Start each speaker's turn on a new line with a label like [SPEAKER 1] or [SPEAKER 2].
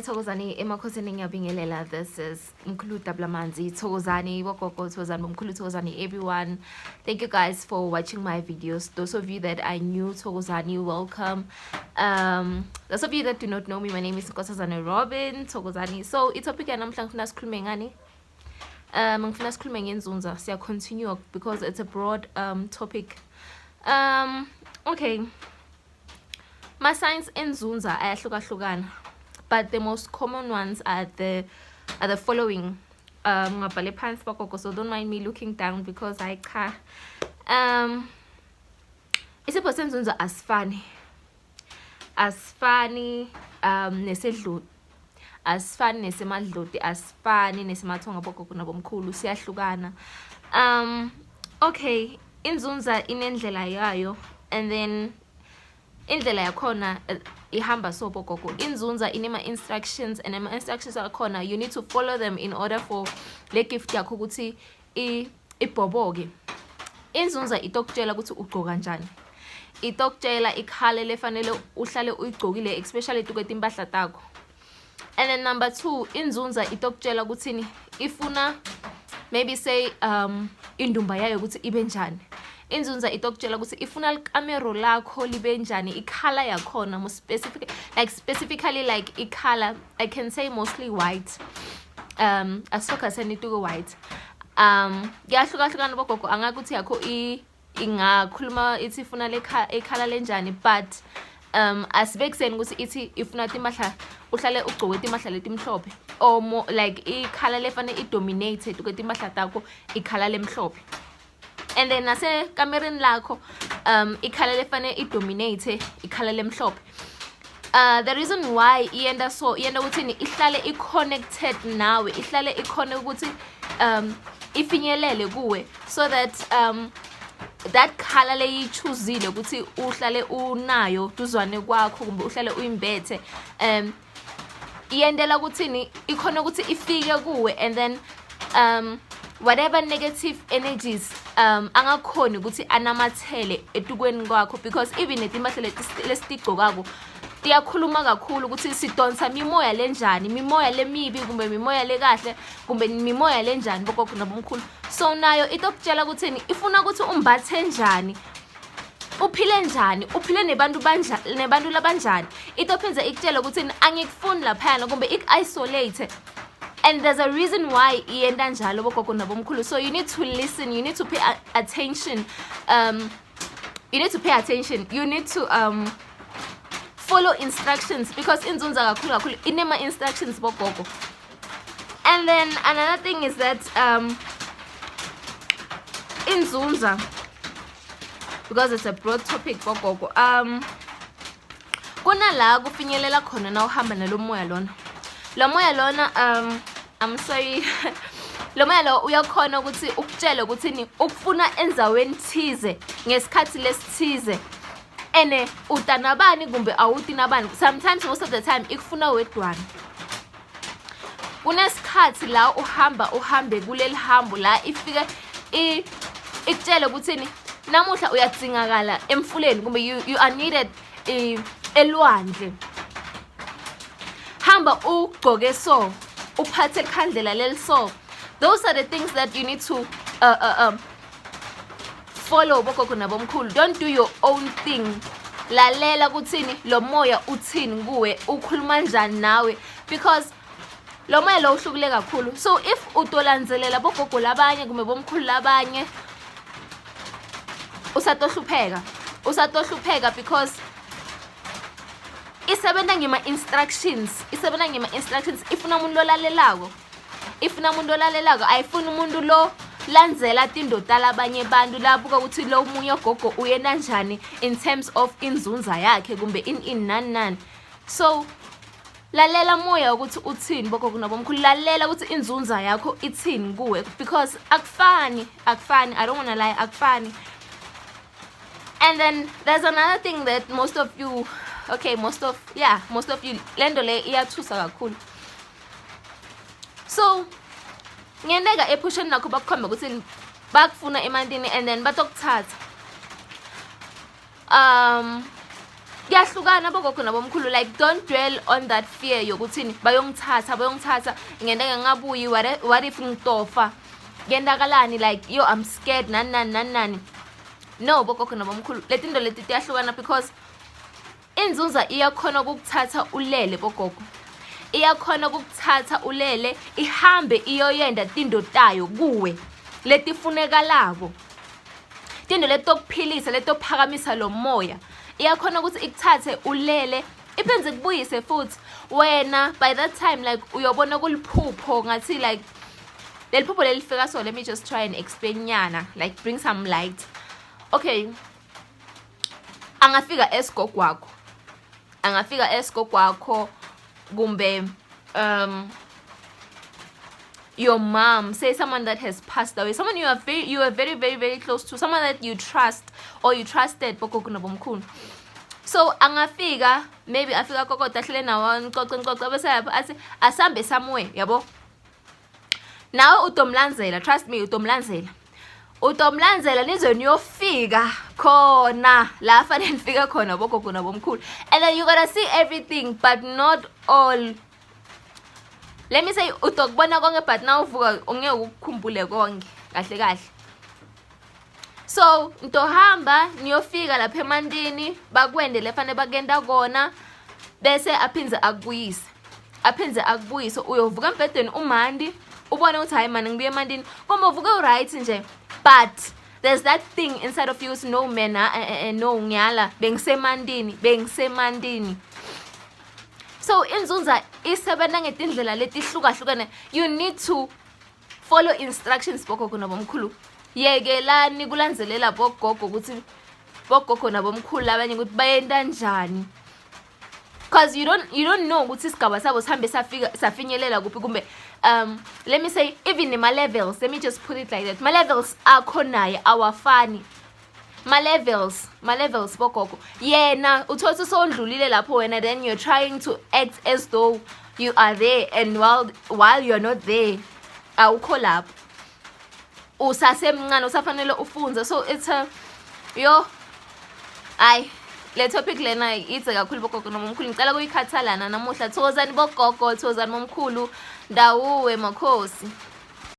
[SPEAKER 1] Thokozani emakhosini ngiyabingelela. This is Mkhulu Dablamanzi. Thokozani Wokoko, Thokozani Mkhulu, Thokozani everyone. Thank you guys for watching my videos. Those of you that are new, Thokozani, welcome. Those of you that do not know me, my name is Nkosazana Robin Thokozani. So itopic yanamhlanje ngifuna sikhulume ngani? Ngifuna sikhulume ngeNzunza. Siya continue because it's a broad topic. Okay. My signs Inzunza ayahlukahlukana. But the most common ones are the following. So don't mind me looking down because I can't. It's a person Inzunza asfani nesedludi, asfani nesemadludi, asfani nesemathonga bogogo nabomkhulu siyahlukana. Okay, Inzunza inendlela yayo, and then indlela yakhona ihamba so bogogo. Inzunza inema instructions, and ama instructions akhona you need to follow them in order for le gift yakho ukuthi ibhoboke. Inzunza itokutshela ukuthi ugqoka kanjani, itokutshela ikhala lefanele uhlale uyigqokile, especially tukwethi impahla takho. And then number 2, Inzunza itokutshela ukuthi ifuna maybe say indumba yayo ukuthi ibe njani. Inzunza itokutshela ukuthi ifuna ikamero lakho libe njani, ikhala yakhona more specific, like specifically like ikhala, I can say mostly white. Asifocus to white. Yahlukahlukana bogogo, angakuthi yakho ingakhuluma ithi ifuna lekhala lenjani, but asibekiseni ukuthi ithi ifuna timahla uhlale ugcoke timahla letimhlophe, or more like ikhala lefane idominate tukwethi impahla takho ikhala lemhlophe. And then nase kamereni lakho ikhala lefane idominate ikhala lemhlophe. The reason why ienda ukuthi ihlale i-connected nawe, ihlale ikhona ukuthi ifinyelele kuwe, so that that color leyichuzile ukuthi uhlale unayo duzwane kwakho kumbe uhlale uyimbethe, iyendela ukuthi ikhona ukuthi ifike kuwe, and then whatever negative energies angakhoni ukuthi anamathele etukweni kwakho, because even netimpahla lesitigqokako tiyakhuluma kakhulu ukuthi sidonsa mimoya lenjani, mimoya lemibi kumbe mimoya lekahle kumbe mimoya lenjani bogogo nabomkhulu. So nayo itokutshela ukuthi ifuna ukuthi umbathe njani, uphile njani, uphile nebantu labanjani. Itophenza ikutshela ukuthi angikufuni laphayana kumbe ik-isolate. And there's a reason why ienda njalo bogogo nabomkhulu. So you need to listen, you need to pay attention. You need to pay attention. You need to follow instructions, because Inzunza kakhulu inema instructions bogogo. And then another thing is that Inzunza, because it's a broad topic bogogo, kuna la kufinyelela khona na uhamba nalo moya lona. Lo moya lona I'm sorry lo moya lo uyakhona ukuthi ukutshela ukuthi ukufuna enzaweni thize ngesikhathi lesithize, ene utanabani kumbe awuti nabani. Sometimes, most of the time ikufuna wedwana. Kunesikhathi la uhambe kuleli hambo la ifike ikutshela ukuthi namuhla uyatsingakala emfuleni kumbe you are needed elwandle. Hamba ugqoke so, uphathe khandlela leli so. Those are the things that you need to follow bogogo nabomkhulu. Don't do your own thing. Lalela kuthini lo moya uthini kuwe, ukhuluma njani nawe, because lo moya lo uhlukile kakhulu. So if utolandzelela bogogo labanye kumbe bomkhulu labanye, usatohlupheka because isebenza ngema instructions, ifuna umuntu olalelako, ayifuni umuntu lo landzela tindota labanye bantu labuka ukuthi lo munye gogo uyena njani in terms of inzunza yakhe kumbe in nani. So lalela moya ukuthi uthini bogogo nabomkhulu, lalela ukuthi inzunza yakho ithini kuwe, because akufani, I don't want to lie, akufani. And then there's another thing that most of you lendo le iyathusa kakhulu. So ngiyendeka ephusheni nakho bakukhomba ukuthi bakufuna emandini and then batokuthatha. Kuyahlukana bogogo nabomkhulu, like don't dwell on that fear yokuthi bayongithatha ngiyendeka ngabuyi, what if ngitofa yendakalani, like yo I'm scared nani. No bogogo nabomkhulu, letinto leti tiyahlukana because Inzunza iyakhona ukukuthatha ulele bogogo, iyakhona ukukuthatha ulele ihambe iyoyenda tindo tayo kuwe letifunekalako, tindo letokuphilisa letophakamisa lo moya. Iyakhona ukuthi ikuthathe ulele ipenze kubuyise futhi wena by that time like uyobona kuliphupho ngathi like leliphupho lelifika. So let me just try and explain nyana, like bring some light. Okay, angafika esigogwakho kumbe your mom, say someone that has passed away, someone you are very close to, someone that you trust or you trusted bogogo nabomkhulu. So angafika, maybe afika kokota hlele nawo nqoqo bese athi asambe somewhere yabo. Nawe utomlandzela, trust me, utomlandzela nize niyofika khona la fanele nifika khona bogogo nabomkhulu, and then you gotta see everything but not all. Let me say utokubona konke but now uvuka ungeke ukukhumbule konke kahle. So ntohamba niyofika lapha emandini bakwende lefane bakenda kona bese aphinze akubuyise uyovuka embedeni umandi ubone ukuthi hayi man ngibuye emandini ngoba uvuka right nje, but there's that thing inside of you, no man no ngiyala bengisemandini. So Inzunza isebenza ngetindlela letihlukahlukene. You need to follow instructions bogogo nabomkhulu. Yekelani kulandzelela bogogo ukuthi bogogo nabomkhulu abanye ukuthi bayenda njani, because you don't know ukuthi isigaba sabo sihambe safinyelela kuphi kumbe let me say even in my levels, let me just put it like that, my levels akho naye awafani. My levels bogogo yena uthothi sondlulile lapho wena, then you're trying to act as though you are there, and while you're not there awukho lapho, usasemncane usafanele ufunze. So it's le topic lena itse kakhulu bogogo nomkhulu, ngicela kuyikhathalana namuhla. Thokozani bogogo, thokozani momkhulu, ndawuwe makhosi.